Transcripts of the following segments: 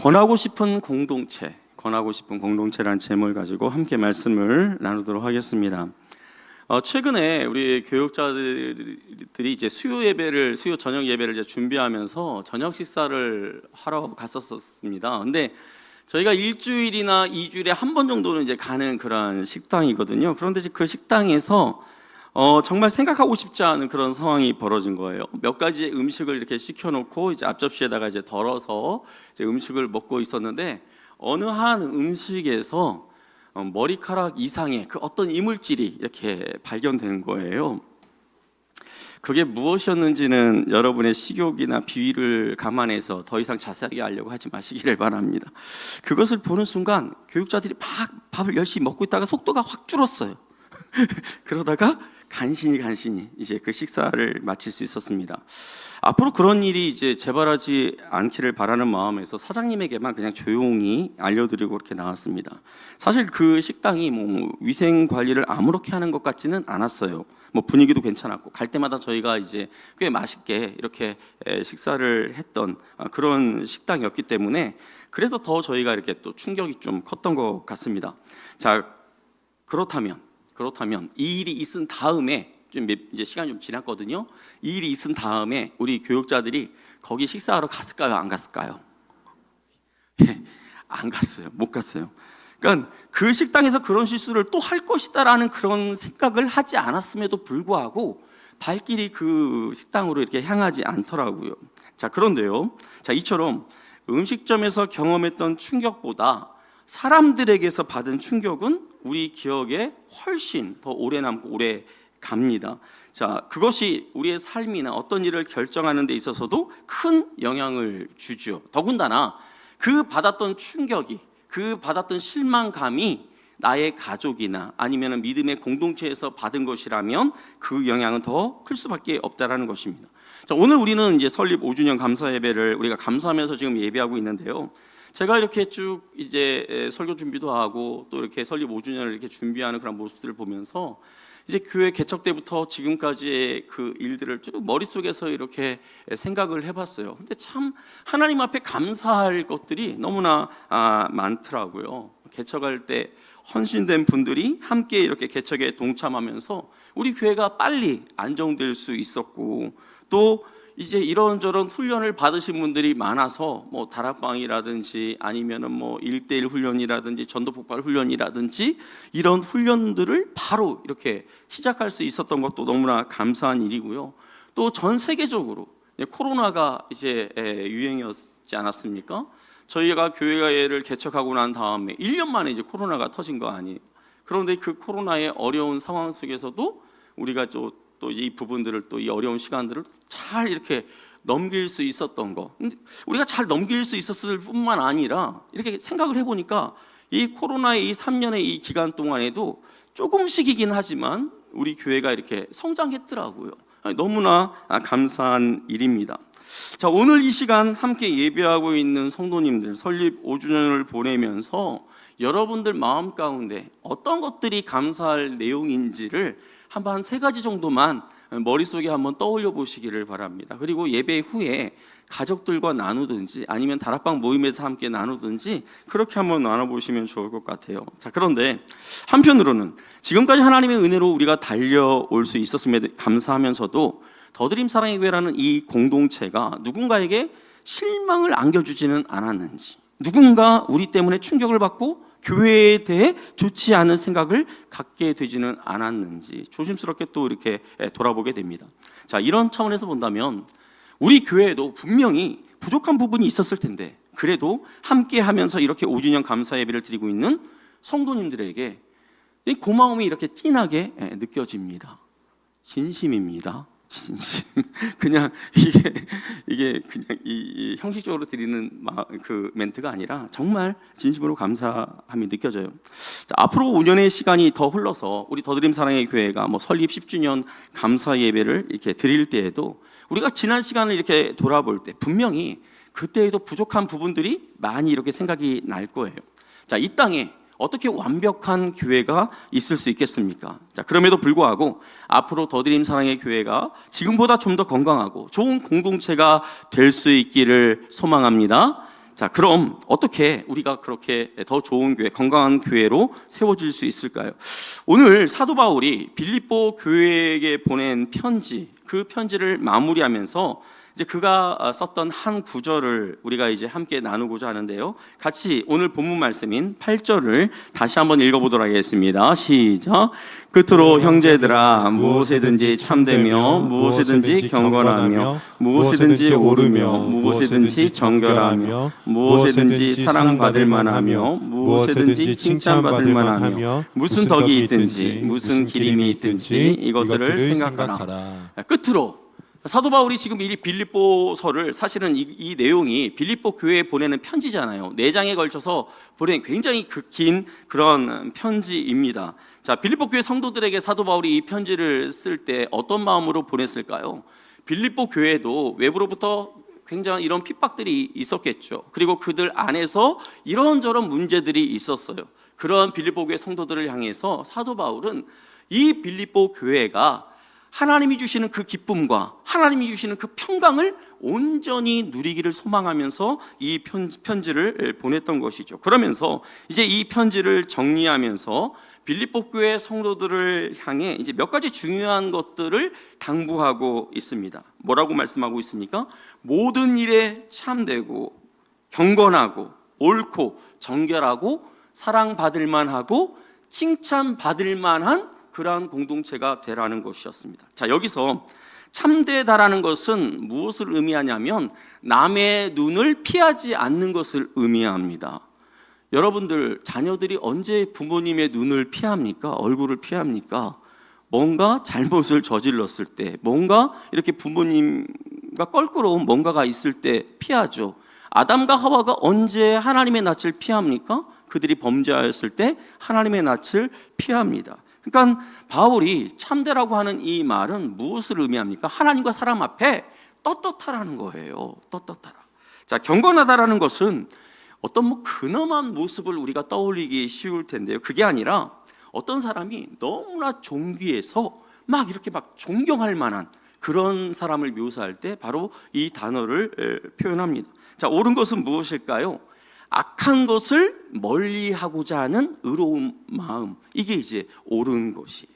권하고 싶은 공동체라는 제목을 가지고 함께 말씀을 나누도록 하겠습니다. 최근에 우리 교육자들이 이제 수요 저녁 예배를 이제 준비하면서 저녁 식사를 하러 갔었습니다. 근데 저희가 일주일이나 2주일에 한 번 정도는 이제 가는 그런 식당이거든요. 그런데 이제 그 식당에서 정말 생각하고 싶지 않은 그런 상황이 벌어진 거예요. 몇 가지 음식을 이렇게 시켜놓고 이제 앞접시에다가 이제 덜어서 이제 음식을 먹고 있었는데 어느 한 음식에서 머리카락 이상의 그 어떤 이물질이 이렇게 발견된 거예요. 그게 무엇이었는지는 여러분의 식욕이나 비위를 감안해서 더 이상 자세하게 알려고 하지 마시기를 바랍니다. 그것을 보는 순간 교육자들이 막 밥을 열심히 먹고 있다가 속도가 확 줄었어요. 그러다가 간신히 이제 그 식사를 마칠 수 있었습니다. 앞으로 그런 일이 이제 재발하지 않기를 바라는 마음에서 사장님에게만 그냥 조용히 알려드리고 그렇게 나왔습니다. 사실 그 식당이 뭐 위생 관리를 아무렇게 하는 것 같지는 않았어요. 뭐 분위기도 괜찮았고 갈 때마다 저희가 이제 꽤 맛있게 이렇게 식사를 했던 그런 식당이었기 때문에 그래서 더 저희가 이렇게 또 충격이 좀 컸던 것 같습니다. 자, 그렇다면 이 일이 있은 다음에 좀 이제 시간이 좀 지났거든요. 이 일이 있은 다음에 우리 교육자들이 거기 식사하러 갔을까요? 안 갔을까요? 안 갔어요. 못 갔어요. 그러니까 그 식당에서 그런 실수를 또 할 것이다라는 그런 생각을 하지 않았음에도 불구하고 발길이 그 식당으로 이렇게 향하지 않더라고요. 자, 그런데요. 자, 이처럼 음식점에서 경험했던 충격보다 사람들에게서 받은 충격은 우리 기억에 훨씬 더 오래 남고 오래 갑니다. 자, 그것이 우리의 삶이나 어떤 일을 결정하는 데 있어서도 큰 영향을 주죠. 더군다나 그 받았던 충격이, 그 받았던 실망감이 나의 가족이나 아니면 믿음의 공동체에서 받은 것이라면 그 영향은 더 클 수밖에 없다라는 것입니다. 자, 오늘 우리는 이제 설립 5주년 감사 예배를 우리가 감사하면서 지금 예배하고 있는데요. 제가 이렇게 쭉 이제 설교 준비도 하고 또 이렇게 설립 5주년을 이렇게 준비하는 그런 모습들을 보면서 이제 교회 개척 때부터 지금까지의 그 일들을 쭉 머릿속에서 이렇게 생각을 해봤어요. 근데 참 하나님 앞에 감사할 것들이 너무나 많더라고요. 개척할 때 헌신된 분들이 함께 이렇게 개척에 동참하면서 우리 교회가 빨리 안정될 수 있었고, 또 이제 이런저런 훈련을 받으신 분들이 많아서 뭐 다락방이라든지 아니면은 뭐 1대1 훈련이라든지 전도폭발 훈련이라든지 이런 훈련들을 바로 이렇게 시작할 수 있었던 것도 너무나 감사한 일이고요. 또 전 세계적으로 코로나가 이제 유행이었지 않았습니까? 저희가 교회를 개척하고 난 다음에 1년 만에 이제 코로나가 터진 거 아니에요. 그런데 그 코로나의 어려운 상황 속에서도 우리가 또 이 부분들을, 또 이 어려운 시간들을 잘 이렇게 넘길 수 있었던 거, 우리가 잘 넘길 수 있었을 뿐만 아니라 이렇게 생각을 해보니까 이 코로나의 이 3년의 이 기간 동안에도 조금씩이긴 하지만 우리 교회가 이렇게 성장했더라고요. 너무나 감사한 일입니다. 자, 오늘 이 시간 함께 예배하고 있는 성도님들, 설립 5주년을 보내면서 여러분들 마음 가운데 어떤 것들이 감사할 내용인지를 한 3가지 정도만 머릿속에 한번 떠올려 보시기를 바랍니다. 그리고 예배 후에 가족들과 나누든지 아니면 다락방 모임에서 함께 나누든지 그렇게 한번 나눠보시면 좋을 것 같아요. 자, 그런데 한편으로는 지금까지 하나님의 은혜로 우리가 달려올 수 있었음에 감사하면서도 더드림 사랑의 교회라는 이 공동체가 누군가에게 실망을 안겨주지는 않았는지, 누군가 우리 때문에 충격을 받고 교회에 대해 좋지 않은 생각을 갖게 되지는 않았는지 조심스럽게 또 이렇게 돌아보게 됩니다. 자, 이런 차원에서 본다면 우리 교회에도 분명히 부족한 부분이 있었을 텐데 그래도 함께 하면서 이렇게 5주년 감사 예배를 드리고 있는 성도님들에게 이 고마움이 이렇게 진하게 느껴집니다. 진심입니다. 진심. 그냥 이게 그냥 이 형식적으로 드리는 그 멘트가 아니라 정말 진심으로 감사함이 느껴져요. 자, 앞으로 5년의 시간이 더 흘러서 우리 더드림 사랑의 교회가 뭐 설립 10주년 감사 예배를 이렇게 드릴 때에도 우리가 지난 시간을 이렇게 돌아볼 때 분명히 그때에도 부족한 부분들이 많이 이렇게 생각이 날 거예요. 자, 이 땅에 어떻게 완벽한 교회가 있을 수 있겠습니까? 자, 그럼에도 불구하고 앞으로 더드림 사랑의 교회가 지금보다 좀 더 건강하고 좋은 공동체가 될 수 있기를 소망합니다. 자, 그럼 어떻게 우리가 그렇게 더 좋은 교회, 건강한 교회로 세워질 수 있을까요? 오늘 사도 바울이 빌립보 교회에게 보낸 편지, 그 편지를 마무리하면서 이제 그가 썼던 한 구절을 우리가 이제 함께 나누고자 하는데요. 같이 오늘 본문 말씀인 8절을 다시 한번 읽어보도록 하겠습니다. 시작. 끝으로 형제들아, 무엇에든지 참되며 무엇에든지 경건하며 무엇에든지 옳으며 무엇에든지 정결하며 무엇에든지 사랑받을 만하며 무엇에든지 칭찬받을 만하며 무슨 덕이 있든지 무슨 기림이 있든지 이것들을 생각하라. 끝으로 사도 바울이 지금 이 빌립보서를, 사실은 이 내용이 빌립보 교회에 보내는 편지잖아요. 4장에 걸쳐서 보낸 굉장히 긴 그런 편지입니다. 자, 빌립보 교회 성도들에게 사도 바울이 이 편지를 쓸 때 어떤 마음으로 보냈을까요? 빌립보 교회도 외부로부터 굉장히 이런 핍박들이 있었겠죠. 그리고 그들 안에서 이런저런 문제들이 있었어요. 그런 빌립보 교회 성도들을 향해서 사도 바울은 이 빌립보 교회가 하나님이 주시는 그 기쁨과 하나님이 주시는 그 평강을 온전히 누리기를 소망하면서 이 편지를 보냈던 것이죠. 그러면서 이제 이 편지를 정리하면서 빌립보 교회 성도들을 향해 이제 몇 가지 중요한 것들을 당부하고 있습니다. 뭐라고 말씀하고 있습니까? 모든 일에 참되고 경건하고 옳고 정결하고 사랑받을 만하고 칭찬받을 만한 그러한 공동체가 되라는 것이었습니다. 자, 여기서 참되다라는 것은 무엇을 의미하냐면 남의 눈을 피하지 않는 것을 의미합니다. 여러분들 자녀들이 언제 부모님의 눈을 피합니까? 얼굴을 피합니까? 뭔가 잘못을 저질렀을 때, 뭔가 이렇게 부모님과 껄끄러운 뭔가가 있을 때 피하죠. 아담과 하와가 언제 하나님의 낯을 피합니까? 그들이 범죄하였을 때 하나님의 낯을 피합니다. 그러니까 바울이 참되라고 하는 이 말은 무엇을 의미합니까? 하나님과 사람 앞에 떳떳하라는 거예요. 떳떳하라. 자, 경건하다라는 것은 어떤 근엄한 모습을 우리가 떠올리기 쉬울 텐데요. 그게 아니라 어떤 사람이 너무나 존귀해서 막 이렇게 막 존경할 만한 그런 사람을 묘사할 때 바로 이 단어를 표현합니다. 자, 옳은 것은 무엇일까요? 악한 것을 멀리하고자 하는 의로운 마음, 이게 이제 옳은 것이에요.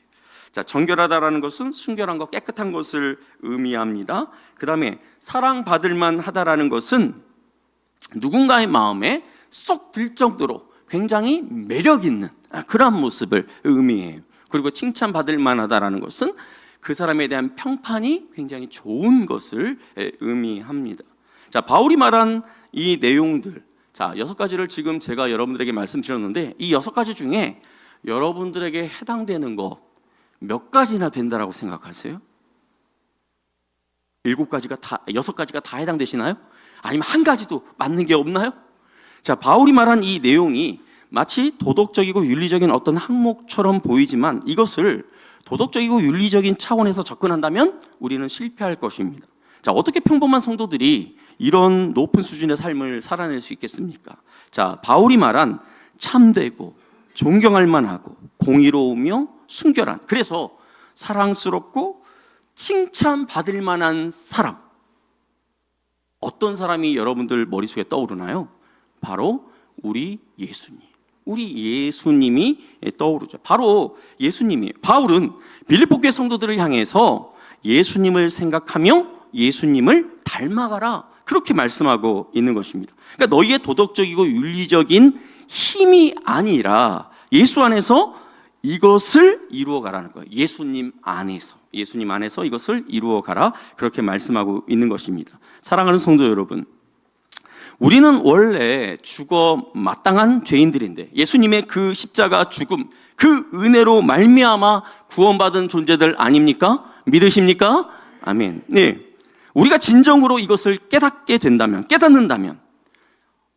자, 정결하다라는 것은 순결한 것, 깨끗한 것을 의미합니다. 그 다음에 사랑받을 만하다라는 것은 누군가의 마음에 쏙 들 정도로 굉장히 매력 있는 그런 모습을 의미해요. 그리고 칭찬받을 만하다라는 것은 그 사람에 대한 평판이 굉장히 좋은 것을 의미합니다. 자, 바울이 말한 이 내용들, 자, 6가지를 지금 제가 여러분들에게 말씀드렸는데 이 6가지 중에 여러분들에게 해당되는 것 몇 가지나 된다라고 생각하세요? 6가지가 다 해당되시나요? 아니면 한 가지도 맞는 게 없나요? 자, 바울이 말한 이 내용이 마치 도덕적이고 윤리적인 어떤 항목처럼 보이지만 이것을 도덕적이고 윤리적인 차원에서 접근한다면 우리는 실패할 것입니다. 자, 어떻게 평범한 성도들이 이런 높은 수준의 삶을 살아낼 수 있겠습니까? 자, 바울이 말한 참되고 존경할 만하고 공의로우며 순결한, 그래서 사랑스럽고 칭찬받을 만한 사람, 어떤 사람이 여러분들 머릿속에 떠오르나요? 바로 우리 예수님. 우리 예수님이 떠오르죠. 바로 예수님이에요. 바울은 빌립보 교회 성도들을 향해서 예수님을 생각하며 예수님을 닮아가라, 그렇게 말씀하고 있는 것입니다. 그러니까 너희의 도덕적이고 윤리적인 힘이 아니라 예수 안에서 이것을 이루어가라는 거예요. 예수님 안에서 이것을 이루어가라, 그렇게 말씀하고 있는 것입니다. 사랑하는 성도 여러분, 우리는 원래 죽어 마땅한 죄인들인데 예수님의 그 십자가 죽음, 그 은혜로 말미암아 구원받은 존재들 아닙니까? 믿으십니까? 아멘. 네, 우리가 진정으로 이것을 깨닫는다면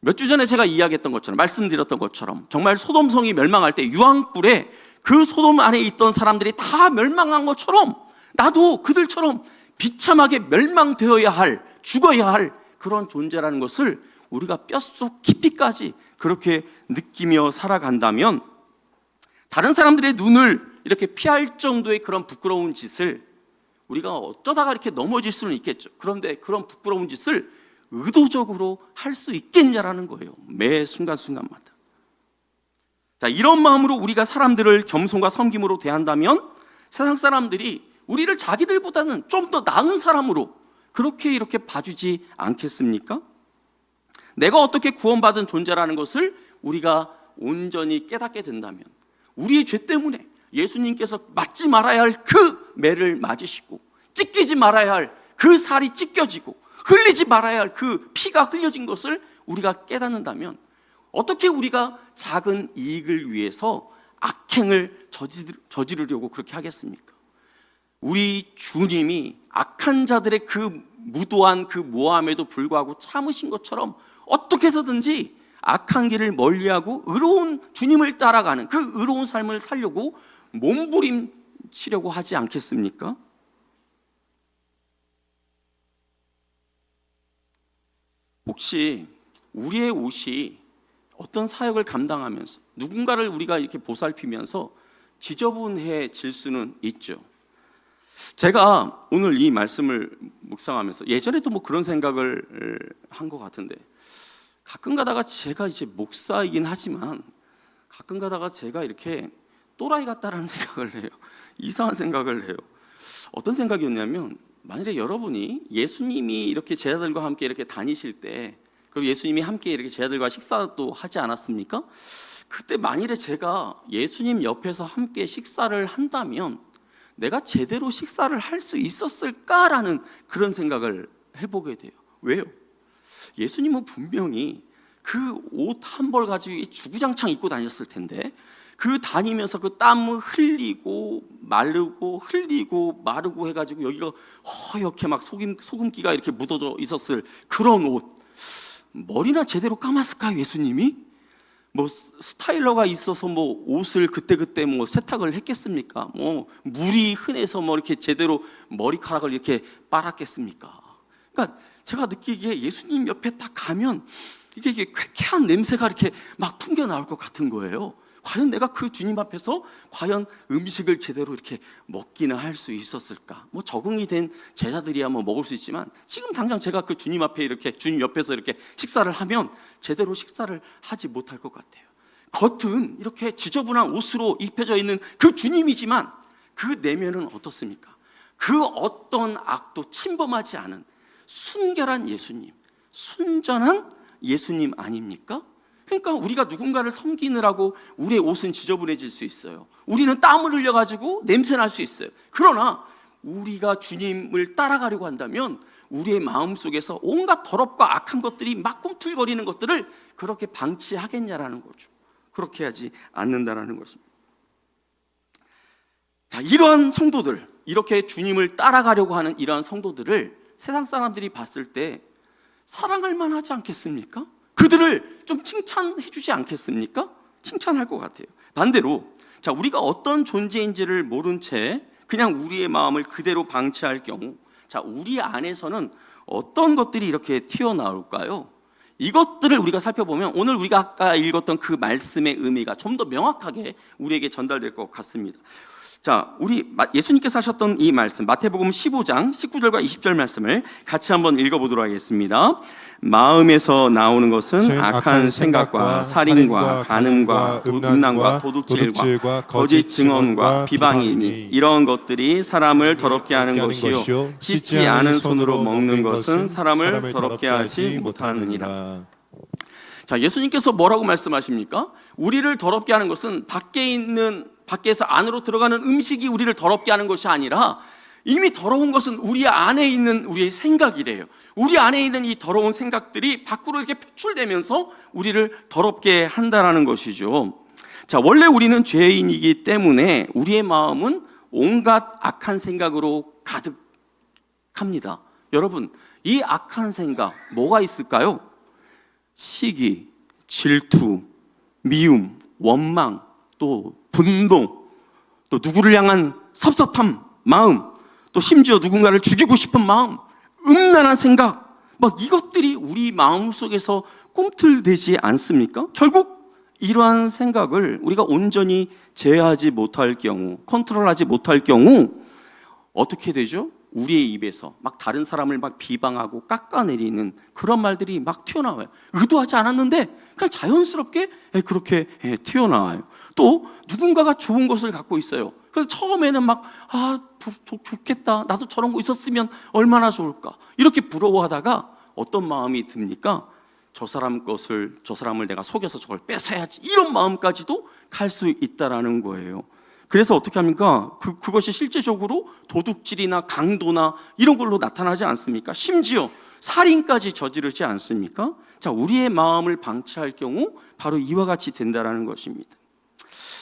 몇 주 전에 제가 이야기했던 것처럼, 말씀드렸던 것처럼 정말 소돔성이 멸망할 때 유황불에 그 소돔 안에 있던 사람들이 다 멸망한 것처럼 나도 그들처럼 비참하게 멸망되어야 할, 죽어야 할 그런 존재라는 것을 우리가 뼛속 깊이까지 그렇게 느끼며 살아간다면 다른 사람들의 눈을 이렇게 피할 정도의 그런 부끄러운 짓을 우리가 어쩌다가 이렇게 넘어질 수는 있겠죠. 그런데 그런 부끄러운 짓을 의도적으로 할 수 있겠냐라는 거예요. 매 순간순간마다. 자, 이런 마음으로 우리가 사람들을 겸손과 섬김으로 대한다면 세상 사람들이 우리를 자기들보다는 좀 더 나은 사람으로 그렇게 이렇게 봐주지 않겠습니까? 내가 어떻게 구원받은 존재라는 것을 우리가 온전히 깨닫게 된다면, 우리의 죄 때문에 예수님께서 맞지 말아야 할 그 매를 맞으시고, 찢기지 말아야 할 그 살이 찢겨지고, 흘리지 말아야 할 그 피가 흘려진 것을 우리가 깨닫는다면, 어떻게 우리가 작은 이익을 위해서 악행을 저지르려고 그렇게 하겠습니까? 우리 주님이 악한 자들의 그 무도한 그 모함에도 불구하고 참으신 것처럼 어떻게 해서든지 악한 길을 멀리하고 의로운 주님을 따라가는 그 의로운 삶을 살려고 몸부림치려고 하지 않겠습니까? 혹시 우리의 옷이 어떤 사역을 감당하면서 누군가를 우리가 이렇게 보살피면서 지저분해질 수는 있죠. 제가 오늘 이 말씀을 묵상하면서 예전에도 뭐 그런 생각을 한 것 같은데, 가끔 가다가 제가 이제 목사이긴 하지만 가끔 가다가 제가 이렇게 또라이 같다라는 생각을 해요. 이상한 생각을 해요. 어떤 생각이었냐면, 만일에 여러분이 예수님이 이렇게 제자들과 함께 이렇게 다니실 때, 그리고 예수님이 함께 이렇게 제자들과 식사도 하지 않았습니까? 그때 만일에 제가 예수님 옆에서 함께 식사를 한다면 내가 제대로 식사를 할 수 있었을까라는 그런 생각을 해보게 돼요. 왜요? 예수님은 분명히 그 옷 한 벌 가지고 주구장창 입고 다녔을 텐데, 그 다니면서 그 땀을 흘리고 마르고 흘리고 마르고 해가지고 여기가 허옇게 막 소금기가 이렇게 묻어져 있었을 그런 옷, 머리나 제대로 감았을까요, 예수님이? 뭐 스타일러가 있어서 뭐 옷을 그때그때 뭐 세탁을 했겠습니까? 뭐 물이 흔해서 뭐 이렇게 제대로 머리카락을 이렇게 빨았겠습니까? 그러니까 제가 느끼기에 예수님 옆에 딱 가면 이게 쾌쾌한 냄새가 이렇게 막 풍겨 나올 것 같은 거예요. 과연 내가 그 주님 앞에서 과연 음식을 제대로 이렇게 먹기나 할 수 있었을까? 뭐 적응이 된 제자들이야 뭐 먹을 수 있지만, 지금 당장 제가 그 주님 앞에 이렇게 주님 옆에서 이렇게 식사를 하면 제대로 식사를 하지 못할 것 같아요. 겉은 이렇게 지저분한 옷으로 입혀져 있는 그 주님이지만 그 내면은 어떻습니까? 그 어떤 악도 침범하지 않은 순결한 예수님, 순전한 예수님 아닙니까? 그러니까 우리가 누군가를 섬기느라고 우리의 옷은 지저분해질 수 있어요. 우리는 땀을 흘려가지고 냄새 날 수 있어요. 그러나 우리가 주님을 따라가려고 한다면 우리의 마음속에서 온갖 더럽고 악한 것들이 막 꿈틀거리는 것들을 그렇게 방치하겠냐라는 거죠. 그렇게 하지 않는다라는 것입니다. 자, 이러한 성도들, 이렇게 주님을 따라가려고 하는 이러한 성도들을 세상 사람들이 봤을 때 사랑할 만하지 않겠습니까? 그들을 좀 칭찬해 주지 않겠습니까? 칭찬할 것 같아요. 반대로, 자, 우리가 어떤 존재인지를 모른 채 그냥 우리의 마음을 그대로 방치할 경우, 자, 우리 안에서는 어떤 것들이 이렇게 튀어나올까요? 이것들을 우리가 살펴보면 오늘 우리가 아까 읽었던 그 말씀의 의미가 좀 더 명확하게 우리에게 전달될 것 같습니다. 자, 우리 예수님께서 하셨던 이 말씀, 마태복음 15장 19절과 20절 말씀을 같이 한번 읽어보도록 하겠습니다. 마음에서 나오는 것은 악한 생각과 살인과 간음과 음란과 도둑질과 거짓 증언과 비방이니, 이런 것들이 사람을 더럽게 하는 것이요 씻지 않은 손으로 먹는 것은 사람을 더럽게 하지 못하느니라. 자, 예수님께서 뭐라고 말씀하십니까? 우리를 더럽게 하는 것은 밖에서 안으로 들어가는 음식이 우리를 더럽게 하는 것이 아니라, 이미 더러운 것은 우리 안에 있는 우리의 생각이래요. 우리 안에 있는 이 더러운 생각들이 밖으로 이렇게 표출되면서 우리를 더럽게 한다라는 것이죠. 자, 원래 우리는 죄인이기 때문에 우리의 마음은 온갖 악한 생각으로 가득합니다. 여러분, 이 악한 생각 뭐가 있을까요? 시기, 질투, 미움, 원망, 또 분노, 또 누구를 향한 섭섭한 마음, 또 심지어 누군가를 죽이고 싶은 마음, 음란한 생각, 막 이것들이 우리 마음 속에서 꿈틀대지 않습니까? 결국 이러한 생각을 우리가 온전히 제어하지 못할 경우, 컨트롤하지 못할 경우 어떻게 되죠? 우리의 입에서 막 다른 사람을 막 비방하고 깎아내리는 그런 말들이 막 튀어나와요. 의도하지 않았는데 그냥 자연스럽게 그렇게 튀어나와요. 또 누군가가 좋은 것을 갖고 있어요. 그래서 처음에는 막 좋겠다, 나도 저런 거 있었으면 얼마나 좋을까, 이렇게 부러워하다가 어떤 마음이 듭니까? 저 사람을 내가 속여서 저걸 뺏어야지, 이런 마음까지도 갈 수 있다라는 거예요. 그래서 어떻게 합니까? 그것이 실제적으로 도둑질이나 강도나 이런 걸로 나타나지 않습니까? 심지어 살인까지 저지르지 않습니까? 자, 우리의 마음을 방치할 경우 바로 이와 같이 된다라는 것입니다.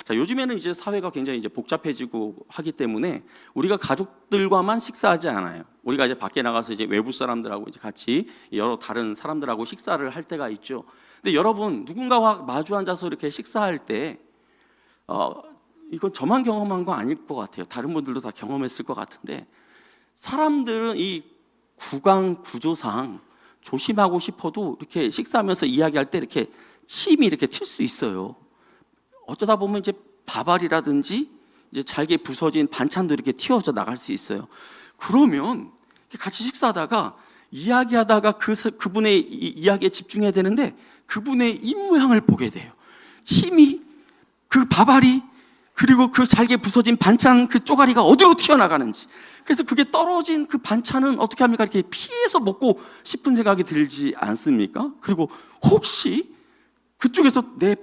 자, 요즘에는 이제 사회가 굉장히 이제 복잡해지고 하기 때문에 우리가 가족들과만 식사하지 않아요. 우리가 이제 밖에 나가서 이제 외부 사람들하고 이제 같이 여러 다른 사람들하고 식사를 할 때가 있죠. 근데 여러분, 누군가와 마주 앉아서 이렇게 식사할 때 이건 저만 경험한 거 아닐 것 같아요. 다른 분들도 다 경험했을 것 같은데, 사람들은 이 구강 구조상 조심하고 싶어도 이렇게 식사하면서 이야기할 때 이렇게 침이 이렇게 튈 수 있어요. 어쩌다 보면 이제 밥알이라든지 이제 잘게 부서진 반찬도 이렇게 튀어져 나갈 수 있어요. 그러면 같이 식사하다가 이야기하다가 그분의 이야기에 집중해야 되는데 그분의 입모양을 보게 돼요. 침이, 그 밥알이, 그리고 그 잘게 부서진 반찬 그 쪼가리가 어디로 튀어나가는지. 그래서 그게 떨어진 그 반찬은 어떻게 합니까? 이렇게 피해서 먹고 싶은 생각이 들지 않습니까? 그리고 혹시 그쪽에서 내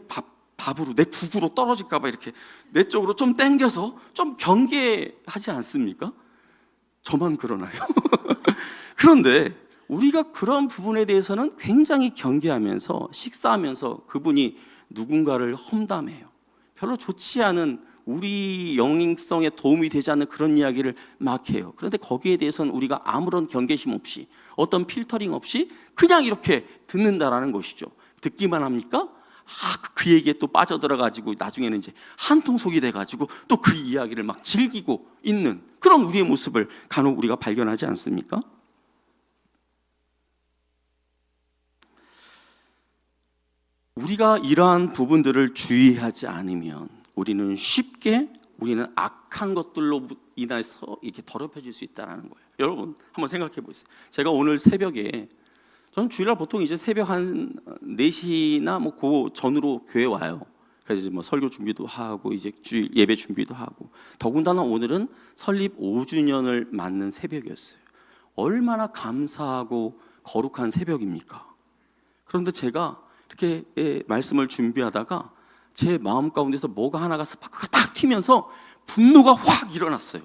밥으로, 내 국으로 떨어질까봐 이렇게 내 쪽으로 좀 당겨서 좀 경계하지 않습니까? 저만 그러나요? 그런데 우리가 그런 부분에 대해서는 굉장히 경계하면서 식사하면서 그분이 누군가를 험담해요. 별로 좋지 않은, 우리 영행성에 도움이 되지 않는 그런 이야기를 막 해요. 그런데 거기에 대해서는 우리가 아무런 경계심 없이, 어떤 필터링 없이 그냥 이렇게 듣는다라는 것이죠. 듣기만 합니까? 그 얘기에 또 빠져들어가지고 나중에는 이제 한통속이 돼가지고 또 그 이야기를 막 즐기고 있는 그런 우리의 모습을 간혹 우리가 발견하지 않습니까? 우리가 이러한 부분들을 주의하지 않으면 우리는 악한 것들로 인해서 이렇게 더럽혀질 수 있다는 거예요. 여러분 한번 생각해 보세요. 제가 오늘 새벽에, 저는 주일날 보통 이제 새벽 한 4시나 뭐 그 전으로 교회 와요. 그래서 이제 뭐 설교 준비도 하고 이제 주일 예배 준비도 하고, 더군다나 오늘은 설립 5주년을 맞는 새벽이었어요. 얼마나 감사하고 거룩한 새벽입니까? 그런데 제가 이렇게 말씀을 준비하다가 제 마음 가운데서 뭐가 하나가 스파크가 딱 튀면서 분노가 확 일어났어요.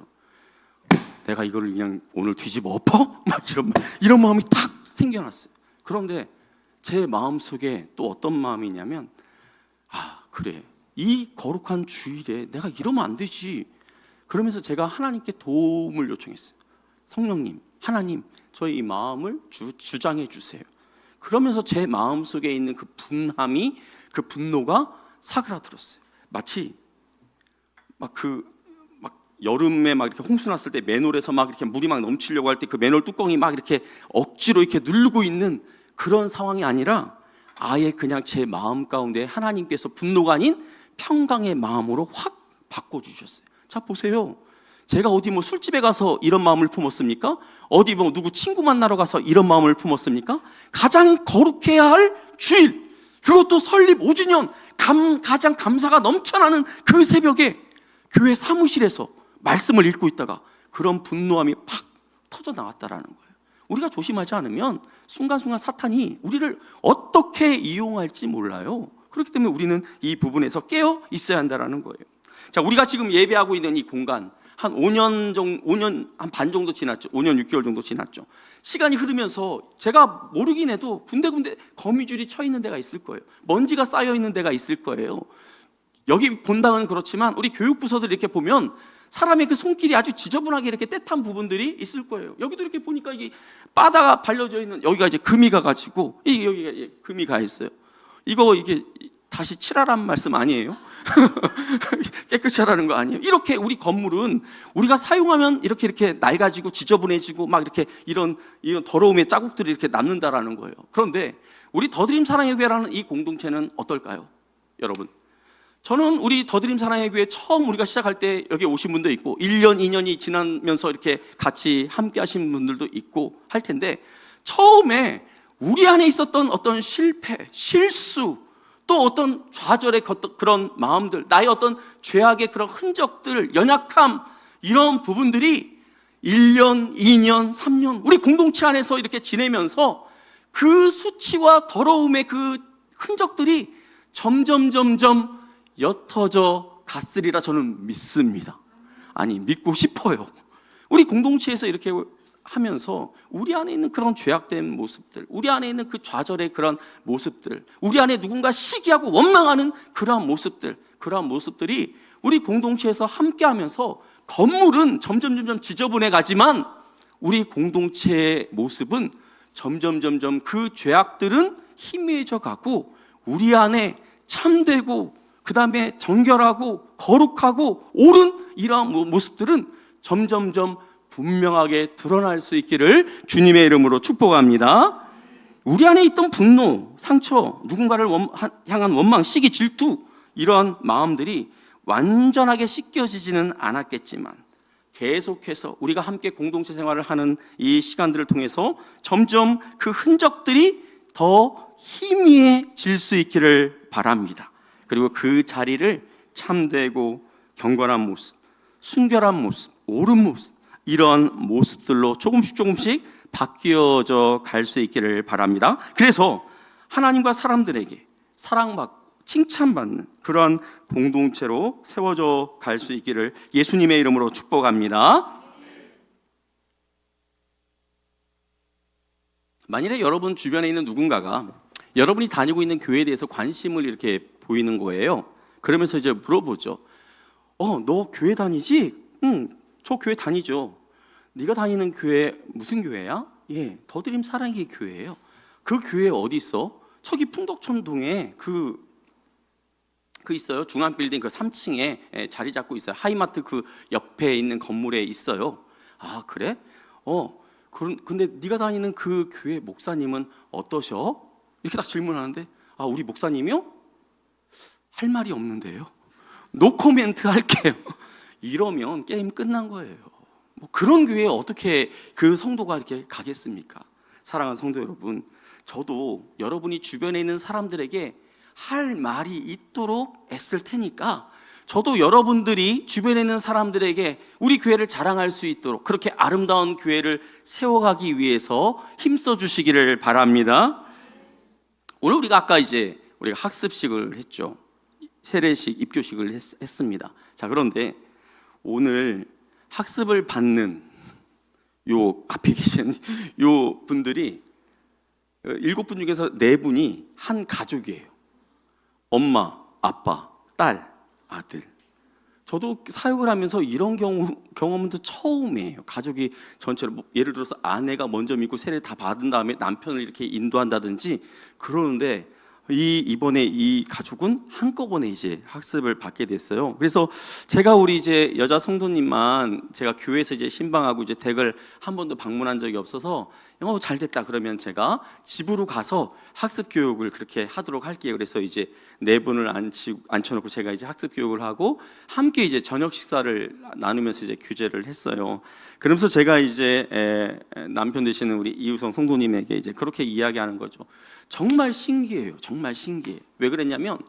내가 이거를 그냥 오늘 뒤집어 엎어? 막 이런 마음이 딱 생겨났어요. 그런데 제 마음속에 또 어떤 마음이냐면, 그래, 이 거룩한 주일에 내가 이러면 안 되지. 그러면서 제가 하나님께 도움을 요청했어요. 성령님, 하나님, 저의 이 마음을 주장해 주세요. 그러면서 제 마음속에 있는 그 분함이, 그 분노가 사그라들었어요. 마치 여름에 막 이렇게 홍수 났을 때 맨홀에서 막 이렇게 물이 막 넘치려고 할 때 그 맨홀 뚜껑이 막 이렇게 억지로 이렇게 누르고 있는 그런 상황이 아니라, 아예 그냥 제 마음 가운데 하나님께서 분노가 아닌 평강의 마음으로 확 바꿔주셨어요. 자, 보세요. 제가 어디 뭐 술집에 가서 이런 마음을 품었습니까? 어디 뭐 누구 친구 만나러 가서 이런 마음을 품었습니까? 가장 거룩해야 할 주일, 그것도 설립 5주년, 가장 감사가 넘쳐나는 그 새벽에 교회 사무실에서 말씀을 읽고 있다가 그런 분노함이 팍 터져 나왔다라는 거예요. 우리가 조심하지 않으면 순간순간 사탄이 우리를 어떻게 이용할지 몰라요. 그렇기 때문에 우리는 이 부분에서 깨어 있어야 한다는 거예요. 자, 우리가 지금 예배하고 있는 이 공간, 한 5년 한 반 정도 지났죠. 5년 6개월 정도 지났죠. 시간이 흐르면서 제가 모르긴 해도 군데군데 거미줄이 쳐 있는 데가 있을 거예요. 먼지가 쌓여 있는 데가 있을 거예요. 여기 본당은 그렇지만 우리 교육부서들 이렇게 보면 사람의 그 손길이 아주 지저분하게 이렇게 떼탄 부분들이 있을 거예요. 여기도 이렇게 보니까 이게 바다가 발려져 있는, 여기가 이제 금이 가가지고 여기가 금이 가 있어요. 이게 다시 칠하라는 말씀 아니에요? 깨끗이 하라는 거 아니에요? 이렇게 우리 건물은 우리가 사용하면 이렇게 낡아지고 지저분해지고 막 이렇게 이런 더러움의 자국들이 이렇게 남는다라는 거예요. 그런데 우리 더드림 사랑의 교회라는 이 공동체는 어떨까요? 여러분, 저는 우리 더드림 사랑의 교회 처음 우리가 시작할 때 여기 오신 분도 있고 1년, 2년이 지나면서 이렇게 같이 함께 하신 분들도 있고 할 텐데, 처음에 우리 안에 있었던 어떤 실패, 실수, 또 어떤 좌절의 그런 마음들, 나의 어떤 죄악의 그런 흔적들, 연약함, 이런 부분들이 1년, 2년, 3년 우리 공동체 안에서 이렇게 지내면서 그 수치와 더러움의 그 흔적들이 점점 옅어져 갔으리라 저는 믿습니다. 아니, 믿고 싶어요. 우리 공동체에서 이렇게 하면서 우리 안에 있는 그런 죄악된 모습들, 우리 안에 있는 그 좌절의 그런 모습들, 우리 안에 누군가 시기하고 원망하는 그러한 모습들이 우리 공동체에서 함께하면서 건물은 점점 지저분해 가지만 우리 공동체의 모습은 점점 그 죄악들은 희미해져 가고 우리 안에 참되고 그 다음에 정결하고 거룩하고 옳은 이러한 모습들은 점점 분명하게 드러날 수 있기를 주님의 이름으로 축복합니다. 우리 안에 있던 분노, 상처, 누군가를 향한 원망, 시기, 질투, 이러한 마음들이 완전하게 씻겨지지는 않았겠지만 계속해서 우리가 함께 공동체 생활을 하는 이 시간들을 통해서 점점 그 흔적들이 더 희미해질 수 있기를 바랍니다. 그리고 그 자리를 참되고 경건한 모습, 순결한 모습, 옳은 모습, 이런 모습들로 조금씩 바뀌어져 갈 수 있기를 바랍니다. 그래서 하나님과 사람들에게 사랑받고 칭찬받는 그런 공동체로 세워져 갈 수 있기를 예수님의 이름으로 축복합니다. 만일에 여러분 주변에 있는 누군가가 여러분이 다니고 있는 교회에 대해서 관심을 이렇게 보이는 거예요. 그러면서 이제 물어보죠. 너 교회 다니지? 응, 저 교회 다니죠. 네가 다니는 교회 무슨 교회야? 예, 더드림 사랑의 교회예요. 그 교회 어디 있어? 저기 풍덕천동에 그 있어요. 중앙빌딩 그 3층에 자리 잡고 있어요. 하이마트 그 옆에 있는 건물에 있어요. 아, 그래? 근데 네가 다니는 그 교회 목사님은 어떠셔? 이렇게 딱 질문하는데, 아, 우리 목사님이요? 할 말이 없는데요. 노 코멘트 할게요. 이러면 게임 끝난 거예요. 뭐 그런 교회에 어떻게 그 성도가 이렇게 가겠습니까? 사랑하는 성도 여러분, 저도 여러분이 주변에 있는 사람들에게 할 말이 있도록 애쓸 테니까 저도 여러분들이 주변에 있는 사람들에게 우리 교회를 자랑할 수 있도록 그렇게 아름다운 교회를 세워가기 위해서 힘써 주시기를 바랍니다. 오늘 우리가 아까 우리가 학습식을 했죠. 세례식, 입교식을 했습니다. 자, 그런데 오늘 학습을 받는 요 앞에 계신 요 분들이 7분 중에서 4분이 한 가족이에요. 엄마, 아빠, 딸, 아들. 저도 사역을 하면서 이런 경험은 처음이에요. 가족이 전체로, 예를 들어서 아내가 먼저 믿고 세례를 다 받은 다음에 남편을 이렇게 인도한다든지 그러는데 이번에 이 가족은 한꺼번에 학습을 받게 됐어요. 그래서 제가 우리 여자 성도님만 제가 교회에서 신방하고 댁을 한 번도 방문한 적이 없어서 잘 됐다 그러면 제가 집으로 가서 학습 교육을 그렇게 하도록 할게요. 그래서 4분을 앉혀놓고 제가 학습 교육을 하고 함께 저녁 식사를 나누면서 교제를 했어요. 그러면서 제가 남편 되시는 우리 이우성 성도님에게 그렇게 이야기하는 거죠. 정말 신기해요. 정말 신기해요. 왜 그랬냐면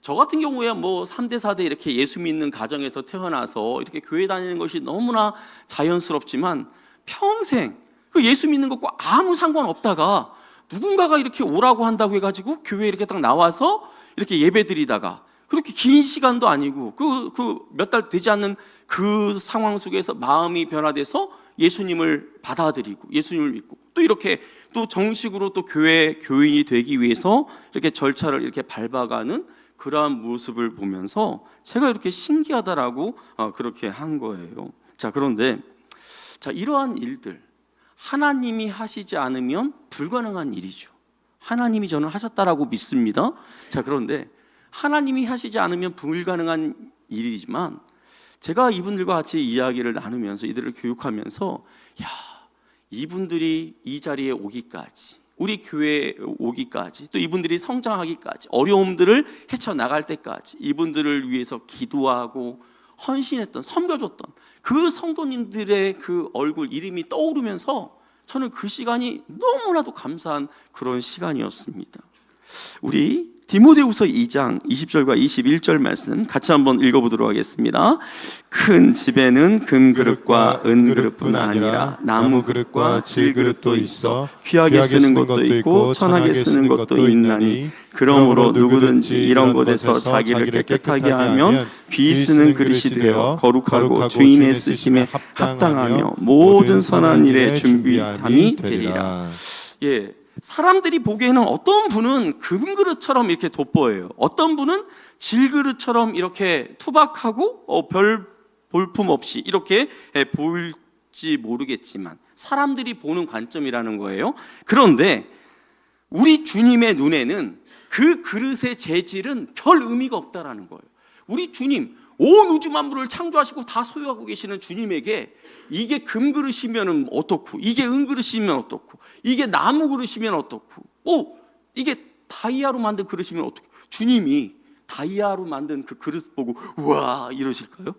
저 같은 경우에 3대 4대 이렇게 예수 믿는 가정에서 태어나서 이렇게 교회 다니는 것이 너무나 자연스럽지만 평생 그 예수 믿는 것과 아무 상관없다가 누군가가 이렇게 오라고 한다고 해가지고 교회에 이렇게 딱 나와서 이렇게 예배 드리다가 그렇게 긴 시간도 아니고 몇 달 되지 않는 그 상황 속에서 마음이 변화돼서 예수님을 받아들이고 예수님을 믿고 또 이렇게 또 정식으로 또 교회 교인이 되기 위해서 이렇게 절차를 이렇게 밟아가는 그러한 모습을 보면서 제가 이렇게 신기하다라고 그렇게 한 거예요. 자, 그런데 이러한 일들 하나님이 하시지 않으면 불가능한 일이죠. 하나님이 저는 하셨다라고 믿습니다. 자, 그런데 하나님이 하시지 않으면 불가능한 일이지만 제가 이분들과 같이 이야기를 나누면서 이들을 교육하면서 이분들이 이 자리에 오기까지 우리 교회에 오기까지, 또 이분들이 성장하기까지, 어려움들을 헤쳐나갈 때까지 이분들을 위해서 기도하고 헌신했던, 섬겨줬던 그 성도님들의 그 얼굴, 이름이 떠오르면서 저는 그 시간이 너무나도 감사한 그런 시간이었습니다. 우리 디모데후서 2장 20절과 21절 말씀 같이 한번 읽어보도록 하겠습니다. 큰 집에는 금그릇과 은그릇뿐 아니라 나무그릇과 질그릇도 있어 귀하게 쓰는 것도 있고 천하게 쓰는 것도 있나니 그러므로 누구든지 이런 것에서 자기를 깨끗하게 하면 귀 쓰는 그릇이 되어 거룩하고 주인의 쓰심에 합당하며 모든 선한 일에 준비함이 되리라. 예, 사람들이 보기에는 어떤 분은 금그릇처럼 이렇게 돋보여요. 어떤 분은 질그릇처럼 이렇게 투박하고 별 볼품 없이 이렇게 보일지 모르겠지만 사람들이 보는 관점이라는 거예요. 그런데 우리 주님의 눈에는 그 그릇의 재질은 별 의미가 없다라는 거예요. 우리 주님, 온 우주 만물을 창조하시고 다 소유하고 계시는 주님에게 이게 금그릇이면 어떻고, 이게 은그릇이면 어떻고, 이게 나무 그릇이면 어떻고, 이게 다이아로 만든 그릇이면 어떻고, 주님이 다이아로 만든 그 그릇 보고 우와 이러실까요?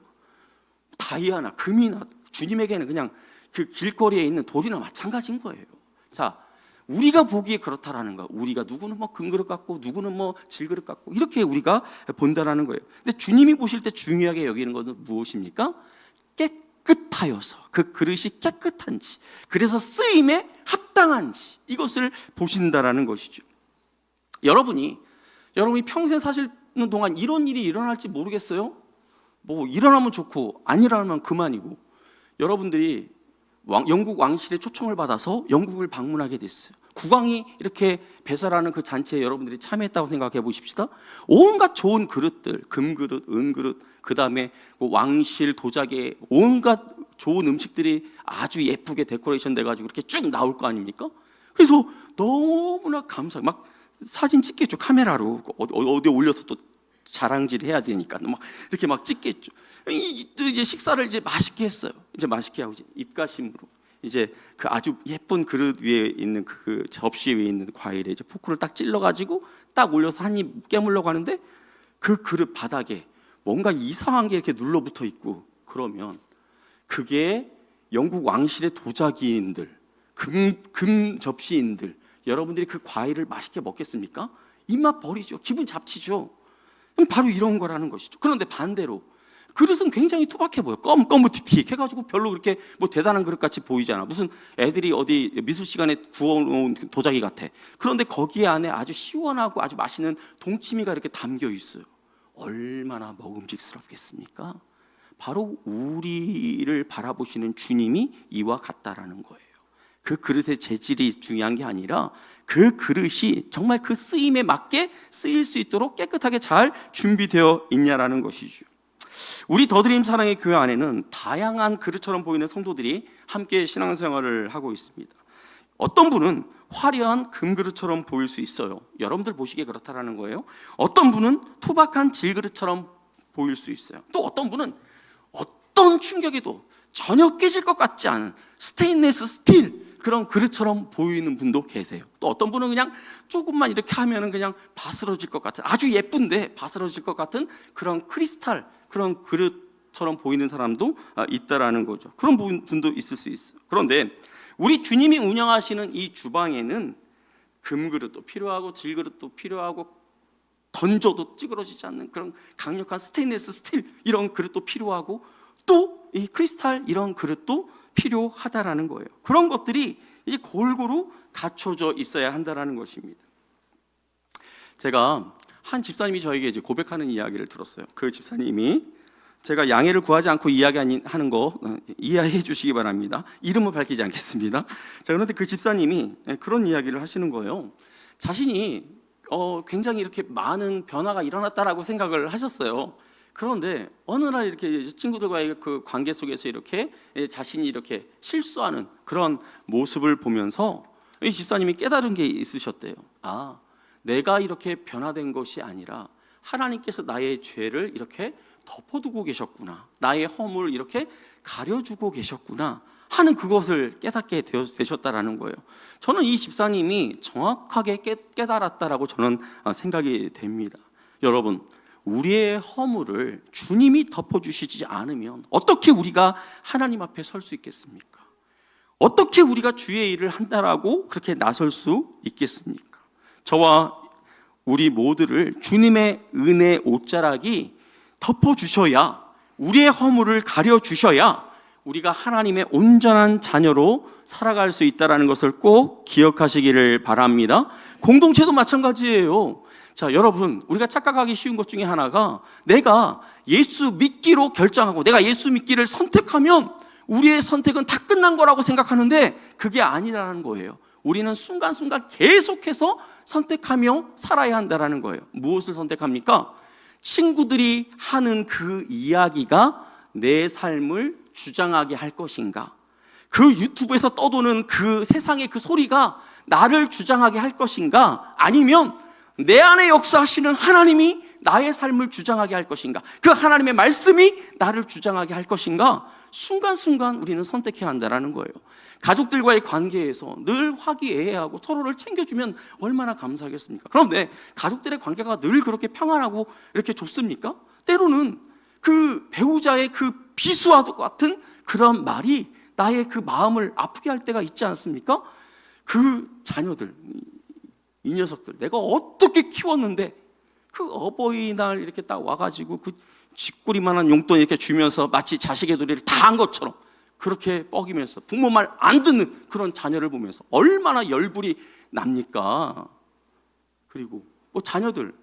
다이아나 금이나 주님에게는 그냥 그 길거리에 있는 돌이나 마찬가지인 거예요. 자, 우리가 보기에 그렇다라는 거. 우리가 누구는 뭐 금그릇 같고 누구는 뭐 질그릇 같고 이렇게 우리가 본다라는 거예요. 근데 주님이 보실 때 중요하게 여기는 것은 무엇입니까? 깨끗하여서, 그 그릇이 깨끗한지, 그래서 쓰임에 합당한지 이것을 보신다라는 것이죠. 여러분이 평생 사시는 동안 이런 일이 일어날지 모르겠어요. 뭐 일어나면 좋고 안 일어나면 그만이고, 여러분들이 영국 왕실의 초청을 받아서 영국을 방문하게 됐어요. 국왕이 이렇게 배설하는 그 잔치에 여러분들이 참여했다고 생각해 보십시다. 온갖 좋은 그릇들, 금그릇, 은그릇, 그 다음에 왕실 도자기에 온갖 좋은 음식들이 아주 예쁘게 데코레이션 돼가지고 이렇게 쭉 나올 거 아닙니까? 그래서 너무나 감사해요. 막 사진 찍겠죠. 카메라로 어디에 올려서 또 자랑질 해야 되니까 막 이렇게 막 찍겠죠. 이제 식사를 이제 맛있게 했어요. 이제 맛있게 하고 이제 입가심으로 이제 그 아주 예쁜 그릇 위에 있는 그 접시 위에 있는 과일에 이제 포크를 딱 찔러가지고 딱 올려서 한 입 깨물려고 하는데 그 그릇 바닥에 뭔가 이상한 게 이렇게 눌러붙어 있고, 그러면 그게 영국 왕실의 도자기인들, 금 접시인들, 여러분들이 그 과일을 맛있게 먹겠습니까? 입맛 버리죠. 기분 잡치죠. 바로 이런 거라는 것이죠. 그런데 반대로 그릇은 굉장히 투박해 보여. 검무틱틱 해가지고 별로 그렇게 뭐 대단한 그릇 같이 보이지 않아. 무슨 애들이 어디 미술 시간에 구워놓은 도자기 같아. 그런데 거기 안에 아주 시원하고 아주 맛있는 동치미가 이렇게 담겨 있어요. 얼마나 먹음직스럽겠습니까? 바로 우리를 바라보시는 주님이 이와 같다라는 거예요. 그 그릇의 재질이 중요한 게 아니라 그 그릇이 정말 그 쓰임에 맞게 쓰일 수 있도록 깨끗하게 잘 준비되어 있냐라는 것이죠. 우리 더드림 사랑의 교회 안에는 다양한 그릇처럼 보이는 성도들이 함께 신앙생활을 하고 있습니다. 어떤 분은 화려한 금그릇처럼 보일 수 있어요. 여러분들 보시기에 그렇다라는 거예요. 어떤 분은 투박한 질그릇처럼 보일 수 있어요. 또 어떤 분은 어떤 충격에도 전혀 깨질 것 같지 않은 스테인리스 스틸 그런 그릇처럼 보이는 분도 계세요. 또 어떤 분은 그냥 조금만 이렇게 하면은 그냥 바스러질 것 같은, 아주 예쁜데 바스러질 것 같은 그런 크리스탈, 그런 그릇처럼 보이는 사람도 있다라는 거죠. 그런 분도 있을 수 있어요. 그런데 우리 주님이 운영하시는 이 주방에는 금그릇도 필요하고 질그릇도 필요하고 던져도 찌그러지지 않는 그런 강력한 스테인리스 스틸 이런 그릇도 필요하고, 또 이 크리스탈 이런 그릇도 필요하다라는 거예요. 그런 것들이 이제 골고루 갖춰져 있어야 한다라는 것입니다. 제가 한 집사님이 저에게 이제 고백하는 이야기를 들었어요. 그 집사님이 제가 양해를 구하지 않고 이야기하는 거 이해해 주시기 바랍니다. 이름은 밝히지 않겠습니다. 자, 그런데 그 집사님이 그런 이야기를 하시는 거예요. 자신이 굉장히 이렇게 많은 변화가 일어났다라고 생각을 하셨어요. 그런데 어느 날 이렇게 친구들과의 그 관계 속에서 이렇게 자신이 이렇게 실수하는 그런 모습을 보면서 이 집사님이 깨달은 게 있으셨대요. 아, 내가 이렇게 변화된 것이 아니라 하나님께서 나의 죄를 이렇게 덮어두고 계셨구나, 나의 허물을 이렇게 가려주고 계셨구나 하는 그것을 깨닫게 되셨다라는 거예요. 저는 이 집사님이 정확하게 깨달았다라고 저는 생각이 됩니다. 여러분, 우리의 허물을 주님이 덮어주시지 않으면 어떻게 우리가 하나님 앞에 설 수 있겠습니까? 어떻게 우리가 주의 일을 한다라고 그렇게 나설 수 있겠습니까? 저와 우리 모두를 주님의 은혜 옷자락이 덮어주셔야, 우리의 허물을 가려주셔야 우리가 하나님의 온전한 자녀로 살아갈 수 있다는 것을 꼭 기억하시기를 바랍니다. 공동체도 마찬가지예요. 자, 여러분, 우리가 착각하기 쉬운 것 중에 하나가 내가 예수 믿기로 결정하고 내가 예수 믿기를 선택하면 우리의 선택은 다 끝난 거라고 생각하는데 그게 아니라는 거예요. 우리는 순간순간 계속해서 선택하며 살아야 한다는 거예요. 무엇을 선택합니까? 친구들이 하는 그 이야기가 내 삶을 주장하게 할 것인가? 그 유튜브에서 떠도는 그 세상의 그 소리가 나를 주장하게 할 것인가? 아니면 내 안에 역사하시는 하나님이 나의 삶을 주장하게 할 것인가? 그 하나님의 말씀이 나를 주장하게 할 것인가? 순간순간 우리는 선택해야 한다는 거예요. 가족들과의 관계에서 늘 화기애애하고 서로를 챙겨주면 얼마나 감사하겠습니까? 그런데 가족들의 관계가 늘 그렇게 평안하고 이렇게 좋습니까? 때로는 그 배우자의 그 비수와도 같은 그런 말이 나의 그 마음을 아프게 할 때가 있지 않습니까? 그 자녀들, 이 녀석들 내가 어떻게 키웠는데 그 어버이날 이렇게 딱 와가지고 그 쥐꼬리만한 용돈 이렇게 주면서 마치 자식의 도리를 다 한 것처럼 그렇게 뻐기면서 부모 말 안 듣는 그런 자녀를 보면서 얼마나 열불이 납니까? 그리고 뭐 자녀들도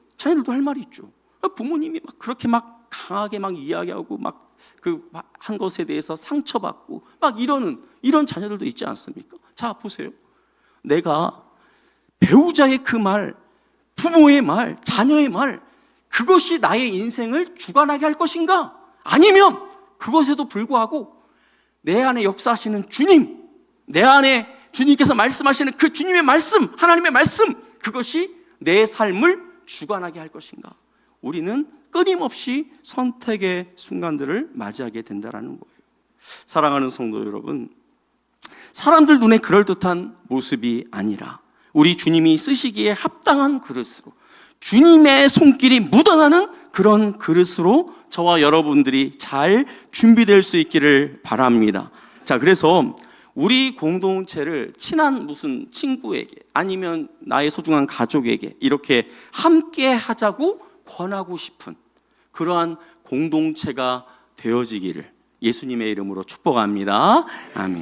할 말이 있죠. 부모님이 막 그렇게 막 강하게 막 이야기하고 막 그 한 것에 대해서 상처받고 막 이런 자녀들도 있지 않습니까? 자, 보세요. 내가 배우자의 그 말, 부모의 말, 자녀의 말, 그것이 나의 인생을 주관하게 할 것인가? 아니면 그것에도 불구하고 내 안에 역사하시는 주님, 내 안에 주님께서 말씀하시는 그 주님의 말씀, 하나님의 말씀, 그것이 내 삶을 주관하게 할 것인가? 우리는 끊임없이 선택의 순간들을 맞이하게 된다는 거예요. 사랑하는 성도 여러분, 사람들 눈에 그럴듯한 모습이 아니라 우리 주님이 쓰시기에 합당한 그릇으로, 주님의 손길이 묻어나는 그런 그릇으로 저와 여러분들이 잘 준비될 수 있기를 바랍니다. 자, 그래서 우리 공동체를 친한 무슨 친구에게 아니면 나의 소중한 가족에게 이렇게 함께 하자고 권하고 싶은 그러한 공동체가 되어지기를 예수님의 이름으로 축복합니다. 아멘.